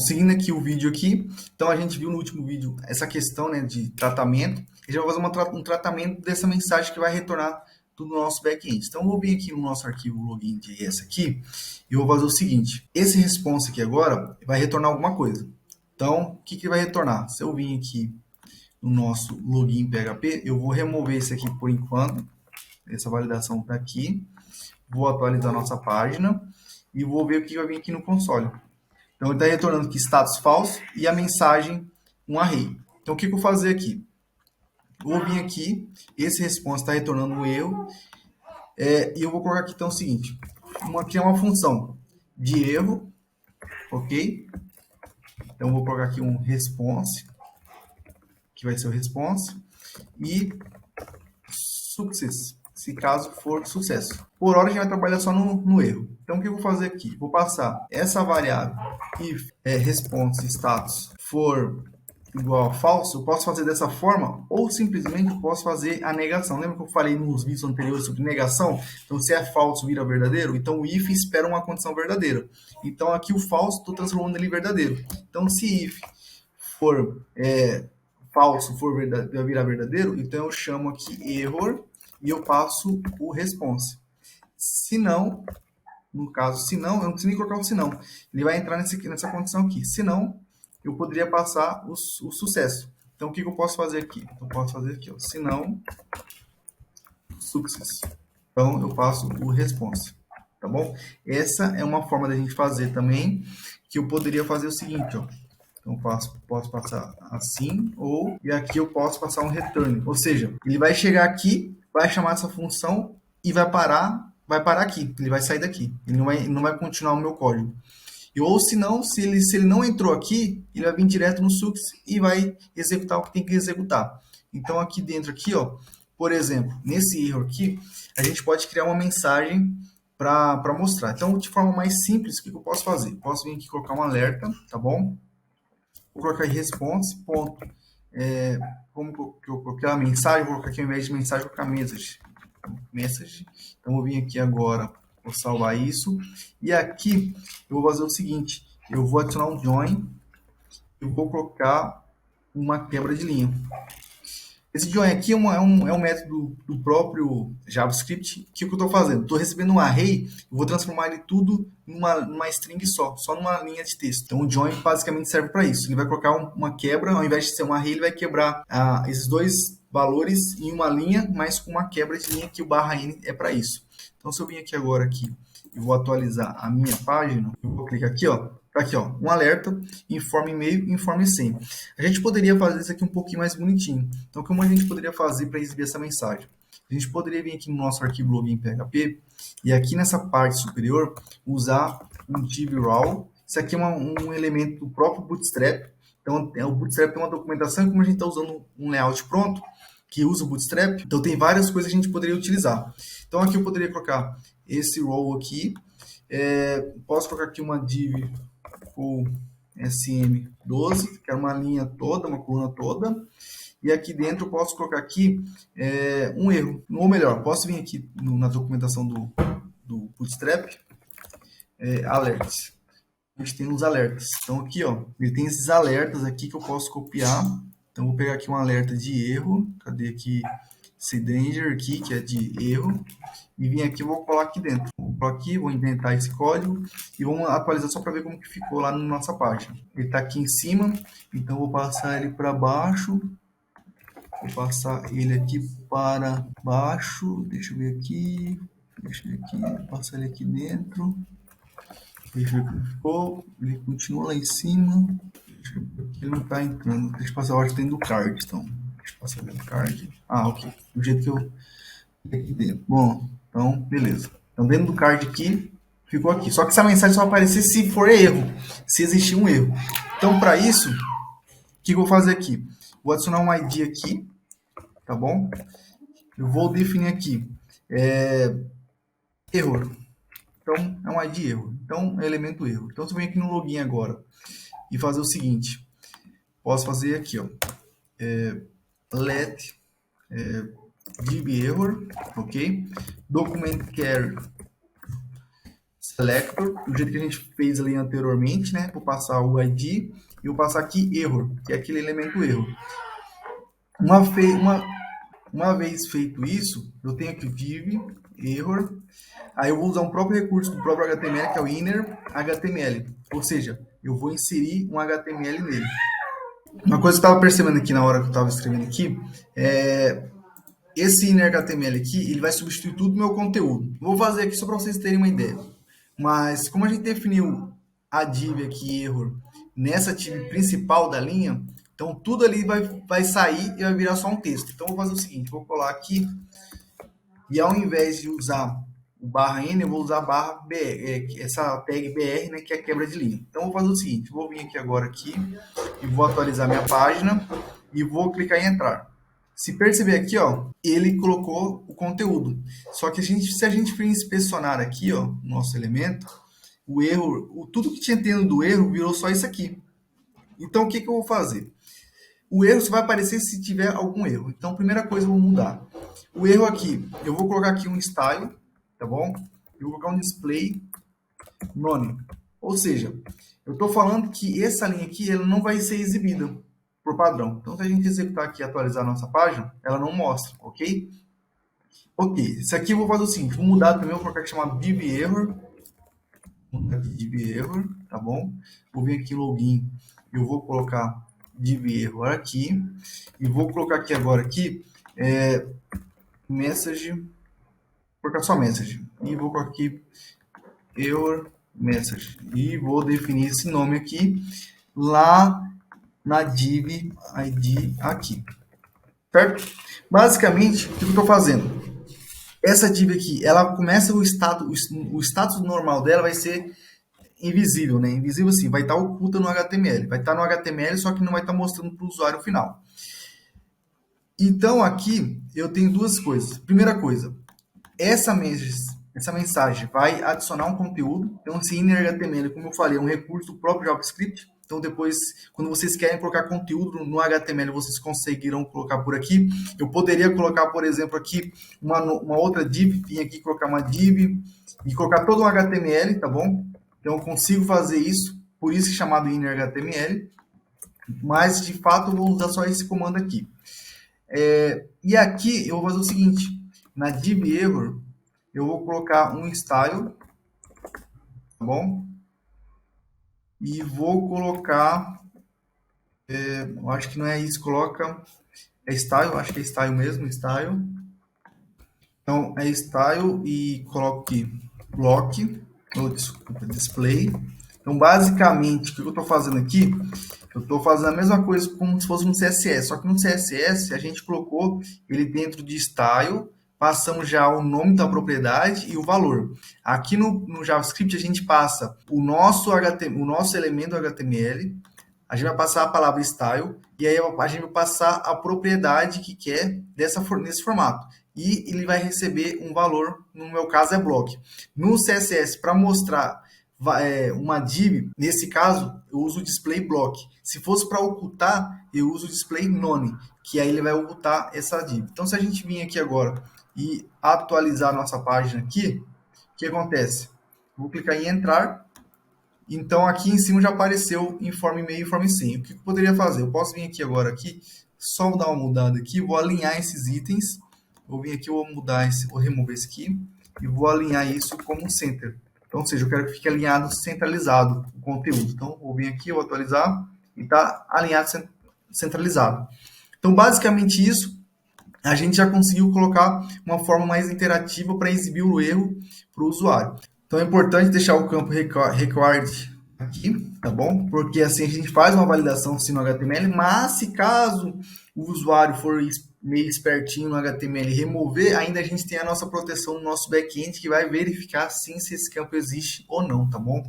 seguindo aqui o vídeo aqui, então a gente viu no último vídeo essa questão, né, de tratamento. A gente vai fazer um tratamento dessa mensagem que vai retornar do nosso back-end. Então, eu vou vir aqui no nosso arquivo login.js aqui e eu vou fazer o seguinte. Esse response aqui agora vai retornar alguma coisa. Então, o que que vai retornar? Se eu vir aqui no nosso login PHP, eu vou remover esse aqui por enquanto. Essa validação está aqui. Vou atualizar a nossa página e vou ver o que vai vir aqui no console. Então, ele está retornando aqui status false e a mensagem um array. Então, o que eu vou fazer aqui? Vou vir aqui, esse response está retornando um erro, e eu vou colocar aqui então o seguinte, aqui é uma função de erro, ok? Então, vou colocar aqui um response, que vai ser o response, e success, se caso for sucesso. Por hora, a gente vai trabalhar só no erro. Então, o que eu vou fazer aqui? Vou passar essa variável if response status for igual a falso, eu posso fazer dessa forma ou simplesmente eu posso fazer a negação. Lembra que eu falei nos vídeos anteriores sobre negação? Então, se é falso, vira verdadeiro. Então, o if espera uma condição verdadeira. Então, aqui o falso, estou transformando ele em verdadeiro. Então, se if for falso, for virar verdadeiro, então eu chamo aqui error e eu passo o response. Se não, no caso, se não, eu não preciso nem colocar o se não. Ele vai entrar nessa condição aqui. Se não, eu poderia passar o sucesso. Então, o que eu posso fazer aqui? Eu posso fazer aqui, ó, se não, success. Então, eu passo o response. Tá bom? Essa é uma forma da gente fazer também, que eu poderia fazer o seguinte, ó. Então, eu posso passar assim, e aqui eu posso passar um return. Ou seja, ele vai chegar aqui, vai chamar essa função e vai parar aqui. Ele vai sair daqui. Ele não vai continuar o meu código. Ou se não, se ele não entrou aqui, ele vai vir direto no success e vai executar o que tem que executar. Então, aqui dentro, aqui, ó, por exemplo, nesse erro aqui, a gente pode criar uma mensagem para mostrar. Então, de forma mais simples, o que eu posso fazer? Posso vir aqui e colocar um alerta, tá bom? Vou colocar aí response, ponto. Como que eu coloquei a mensagem, vou colocar aqui ao invés de mensagem, vou colocar message. Então, vou vir aqui agora, vou salvar isso. E aqui, eu vou fazer o seguinte, eu vou adicionar um join, eu vou colocar uma quebra de linha. Esse join aqui é um método do próprio JavaScript. O que eu estou fazendo? Estou recebendo um array, eu vou transformar ele tudo numa string só numa linha de texto. Então, o join basicamente serve para isso. Ele vai colocar uma quebra, ao invés de ser um array, ele vai quebrar esses dois valores em uma linha, mas com uma quebra de linha que o /n é para isso. Então, se eu vir aqui agora e vou atualizar a minha página, eu vou clicar aqui, ó. Aqui, ó, um alerta, informe e-mail, informe senha. A gente poderia fazer isso aqui um pouquinho mais bonitinho. Então, como a gente poderia fazer para exibir essa mensagem? A gente poderia vir aqui no nosso arquivo login PHP e aqui nessa parte superior usar um div raw. Isso aqui é um elemento do próprio Bootstrap. Então, o Bootstrap tem uma documentação e como a gente está usando um layout pronto que usa o Bootstrap, então tem várias coisas que a gente poderia utilizar. Então, aqui eu poderia colocar esse raw aqui. Posso colocar aqui uma div com SM12, que é uma linha toda, uma coluna toda. E aqui dentro eu posso colocar aqui um erro. Ou melhor, posso vir aqui na documentação do Bootstrap, alerts. A gente tem uns alertas. Então aqui, ó, ele tem esses alertas aqui que eu posso copiar. Então vou pegar aqui um alerta de erro. Cadê aqui? Esse danger aqui, que é de erro. E vim aqui, vou colar aqui dentro. Vou aqui, vou inventar esse código e vamos atualizar só para ver como que ficou lá na nossa página. Ele está aqui em cima, então vou passar ele para baixo. Vou passar ele aqui para baixo. Deixa eu ver aqui. Vou passar ele aqui dentro. Deixa eu ver como ficou. Ele continua lá em cima. Ele não está entrando. Deixa eu passar a ordem dentro do card, então. Deixa eu passar dentro do card. Ok. Do jeito que eu aqui dentro. Bom, então, beleza. Então, dentro do card aqui, ficou aqui. Só que essa mensagem só vai aparecer se for erro, se existir um erro. Então, para isso, o que eu vou fazer aqui? Vou adicionar um ID aqui, tá bom? Eu vou definir aqui erro. Então, é um ID erro. Então, é elemento erro. Então, se eu venho aqui no login agora e fazer o seguinte, posso fazer aqui, ó, let db error, ok? Document char selector, do jeito que a gente fez ali anteriormente, né? Vou passar o ID e vou passar aqui error, que é aquele elemento erro. Uma vez feito isso, eu tenho aqui div error. Aí eu vou usar um próprio recurso do próprio HTML, que é o inner HTML. Ou seja, eu vou inserir um HTML nele. Uma coisa que eu estava percebendo aqui na hora que eu estava escrevendo aqui, esse inner HTML aqui, ele vai substituir tudo o meu conteúdo. Vou fazer aqui só para vocês terem uma ideia. Mas como a gente definiu a div aqui, error, nessa div principal da linha, então tudo ali vai sair e vai virar só um texto. Então eu vou fazer o seguinte, vou colar aqui, e ao invés de usar o barra N, eu vou usar barra BR, essa tag BR, né, que é a quebra de linha. Então eu vou fazer o seguinte, vou vir aqui agora aqui, e vou atualizar minha página, e vou clicar em entrar. Se perceber aqui, ó, ele colocou o conteúdo. Só que se a gente for inspecionar aqui, ó, nosso elemento, o erro, tudo que tinha dentro do erro virou só isso aqui. Então, o que eu vou fazer? O erro só vai aparecer se tiver algum erro. Então, primeira coisa, eu vou mudar. O erro aqui, eu vou colocar aqui um style, tá bom? Eu vou colocar um display none. Ou seja, eu estou falando que essa linha aqui ela não vai ser exibida por padrão. Então, se a gente executar aqui e atualizar a nossa página, ela não mostra, ok? Ok, isso aqui eu vou fazer o seguinte, vou mudar também, vou colocar aqui chamado div error. Vou colocar aqui div error, tá bom? Vou vir aqui em login, eu vou colocar div error aqui, e vou colocar aqui agora aqui, message, vou colocar só message, e vou colocar aqui error message, e vou definir esse nome aqui, lá na div id aqui, certo? Basicamente, o que eu estou fazendo? Essa div aqui, ela começa o status normal dela vai ser invisível, né? Invisível assim, vai estar oculta no HTML. Vai estar no HTML, só que não vai estar mostrando para o usuário final. Então, aqui, eu tenho duas coisas. Primeira coisa, essa mensagem vai adicionar um conteúdo. Então, esse inner HTML, como eu falei, é um recurso do próprio JavaScript. Então, depois, quando vocês querem colocar conteúdo no HTML, vocês conseguirão colocar por aqui. Eu poderia colocar, por exemplo, aqui uma outra div, vir aqui colocar uma div e colocar todo um HTML, tá bom? Então, eu consigo fazer isso, por isso é chamado inner HTML. Mas, de fato, eu vou usar só esse comando aqui. E aqui, eu vou fazer o seguinte. Na div error, eu vou colocar um style, tá bom? E vou colocar, eu acho que não é isso, coloca, é style, acho que é style mesmo, style. Então, é style e coloco aqui block, desculpa, display. Então, basicamente, o que eu estou fazendo aqui, eu estou fazendo a mesma coisa como se fosse um CSS, só que no CSS a gente colocou ele dentro de style, passamos já o nome da propriedade e o valor. Aqui no JavaScript a gente passa o nosso elemento HTML, a gente vai passar a palavra style e aí a gente vai passar a propriedade que quer nesse formato. E ele vai receber um valor, no meu caso é block. No CSS, para mostrar uma div, nesse caso, eu uso o display block. Se fosse para ocultar, eu uso o display none, que aí ele vai ocultar essa div. Então, se a gente vir aqui agora e atualizar a nossa página aqui, o que acontece? Vou clicar em entrar. Então, aqui em cima já apareceu informe e-mail e informe senha. O que eu poderia fazer? Eu posso vir aqui agora, aqui, só dar uma mudada aqui, vou alinhar esses itens. Vou vir aqui, vou remover esse aqui e vou alinhar isso como center. Então, ou seja, eu quero que fique alinhado, centralizado o conteúdo. Então, vou vir aqui, vou atualizar e está alinhado, centralizado. Então, basicamente isso, a gente já conseguiu colocar uma forma mais interativa para exibir o erro para o usuário. Então, é importante deixar o campo required aqui, tá bom? Porque assim a gente faz uma validação sim no HTML, mas se caso o usuário for meio espertinho no HTML e remover, ainda a gente tem a nossa proteção no nosso back-end que vai verificar sim se esse campo existe ou não, tá bom?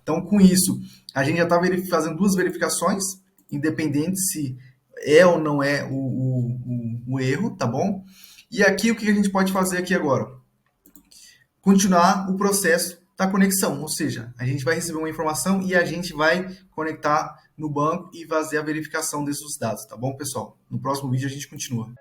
Então, com isso, a gente já está fazendo duas verificações, independente se é ou não é o erro, tá bom? E aqui, o que a gente pode fazer aqui agora? Continuar o processo da conexão, ou seja, a gente vai receber uma informação e a gente vai conectar no banco e fazer a verificação desses dados, tá bom, pessoal? No próximo vídeo a gente continua.